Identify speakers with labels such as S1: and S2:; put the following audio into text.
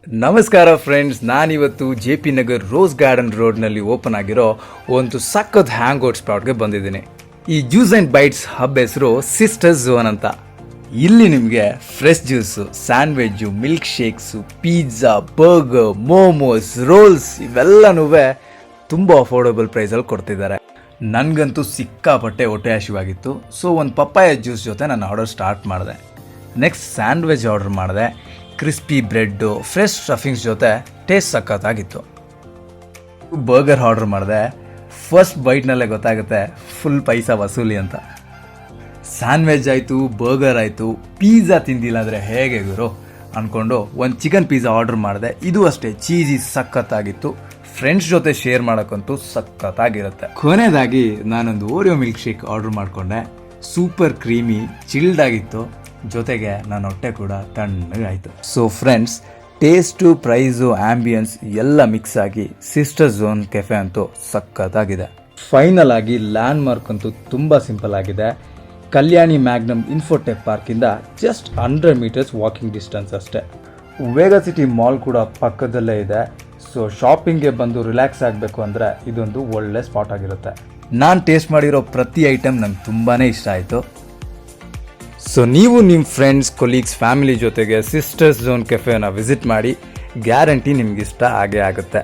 S1: ನಮಸ್ಕಾರ ಫ್ರೆಂಡ್ಸ್, ನಾನಿವತ್ತು JP Nagar rose garden ರೋಡ್ನಲ್ಲಿ ಓಪನ್ ಆಗಿರೋ ಒಂದು ಸಖತ್ ಹ್ಯಾಂಗ್ ಔಟ್ ಸ್ಪಾಟ್ಗೆ ಬಂದಿದ್ದೀನಿ. ಈ ಜ್ಯೂಸ್ ಆ್ಯಂಡ್ ಬೈಟ್ಸ್ ಹಬ್ ಹೆಸರು ಸಿಸ್ಟರ್ಸ್ ಝೋನ್ ಅಂತ. ಇಲ್ಲಿ ನಿಮಗೆ fresh juice, sandwich, milkshakes, pizza, burger, momos, rolls ಇವೆಲ್ಲನೂ ತುಂಬ ಅಫೋರ್ಡಬಲ್ ಪ್ರೈಸಲ್ಲಿ ಕೊಡ್ತಿದ್ದಾರೆ. ನನಗಂತೂ ಸಿಕ್ಕಾಪಟ್ಟೆ ಹೊಟ್ಟೆ ಹಸಿವಾಗಿತ್ತು. ಸೊ ಒಂದು ಪಪ್ಪಾಯ ಜ್ಯೂಸ್ ಜೊತೆ ನಾನು ಆರ್ಡರ್ ಸ್ಟಾರ್ಟ್ ಮಾಡಿದೆ. ನೆಕ್ಸ್ಟ್ ಸ್ಯಾಂಡ್ವಿಚ್ ಆರ್ಡರ್ ಮಾಡಿದೆ. ಕ್ರಿಸ್ಪಿ ಬ್ರೆಡ್ಡು, ಫ್ರೆಶ್ ಸ್ಟಫಿಂಗ್ಸ್ ಜೊತೆ ಟೇಸ್ಟ್ ಸಖತ್ತಾಗಿತ್ತು. ಬರ್ಗರ್ ಆರ್ಡರ್ ಮಾಡಿದೆ. ಫಸ್ಟ್ ಬೈಟ್ನಲ್ಲೇ ಗೊತ್ತಾಗುತ್ತೆ ಫುಲ್ ಪೈಸಾ ವಸೂಲಿ ಅಂತ. ಸ್ಯಾಂಡ್ವಿಚ್ ಆಯಿತು, ಬರ್ಗರ್ ಆಯಿತು, ಪಿಜ್ಜಾ ತಿಂದಿಲ್ಲ ಅಂದರೆ ಹೇಗೆ ಗುರು ಅಂದ್ಕೊಂಡು ಒಂದು ಚಿಕನ್ ಪಿಜ್ಜಾ ಆರ್ಡರ್ ಮಾಡಿದೆ. ಇದು ಅಷ್ಟೇ ಚೀಸಿ ಸಖತ್ತಾಗಿತ್ತು. ಫ್ರೆಂಡ್ಸ್ ಜೊತೆ ಶೇರ್ ಮಾಡೋಕ್ಕಂತೂ ಸಖತ್ತಾಗಿರುತ್ತೆ. ಕೊನೆಯದಾಗಿ ನಾನೊಂದು ಓರಿಯೋ ಮಿಲ್ಕ್ ಶೇಕ್ ಆರ್ಡರ್ ಮಾಡಿಕೊಂಡೆ. ಸೂಪರ್ ಕ್ರೀಮಿ, ಚಿಲ್ಡ್ ಆಗಿತ್ತು. ಜೊತೆಗೆ ನನ್ನ ಹೊಟ್ಟೆ ಕೂಡ ತಣ್ಣಗಾಯಿತು. So friends, taste, price, ambience ಎಲ್ಲ ಮಿಕ್ಸ್ ಆಗಿ ಸಿಸ್ಟರ್ ಝೋನ್ ಕೆಫೆ ಅಂತೂ ಸಖತ್ತಾಗಿದೆ. ಫೈನಲ್ ಆಗಿ ಲ್ಯಾಂಡ್ ಮಾರ್ಕ್ ಅಂತೂ ತುಂಬ ಸಿಂಪಲ್ ಆಗಿದೆ. ಕಲ್ಯಾಣಿ ಮ್ಯಾಗ್ನಮ್ ಇನ್ಫೋಟೆಕ್ ಪಾರ್ಕಿಂದ ಜಸ್ಟ್ 100 ಮೀಟರ್ಸ್ ವಾಕಿಂಗ್ ಡಿಸ್ಟೆನ್ಸ್ ಅಷ್ಟೇ. ವೇಗಾ ಸಿಟಿ ಮಾಲ್ ಕೂಡ ಪಕ್ಕದಲ್ಲೇ ಇದೆ. ಸೊ ಶಾಪಿಂಗ್ಗೆ ಬಂದು ರಿಲ್ಯಾಕ್ಸ್ ಆಗಬೇಕು ಅಂದರೆ ಇದೊಂದು ಒಳ್ಳೆ ಸ್ಪಾಟ್ ಆಗಿರುತ್ತೆ. ನಾನು ಟೇಸ್ಟ್ ಮಾಡಿರೋ ಪ್ರತಿ ಐಟಮ್ ನಂಗೆ ತುಂಬಾ ಇಷ್ಟ ಆಯಿತು. ಸೊ ನೀವು ನಿಮ್ಮ ಫ್ರೆಂಡ್ಸ್, ಕೊಲೀಗ್ಸ್, ಫ್ಯಾಮಿಲಿ ಜೊತೆಗೆ ಸಿಸ್ಟರ್ಸ್ ಝೋನ್ ಕೆಫೆನ ವಿಸಿಟ್ ಮಾಡಿ. ಗ್ಯಾರಂಟಿ ನಿಮಗಿಷ್ಟ ಆಗೇ ಆಗುತ್ತೆ.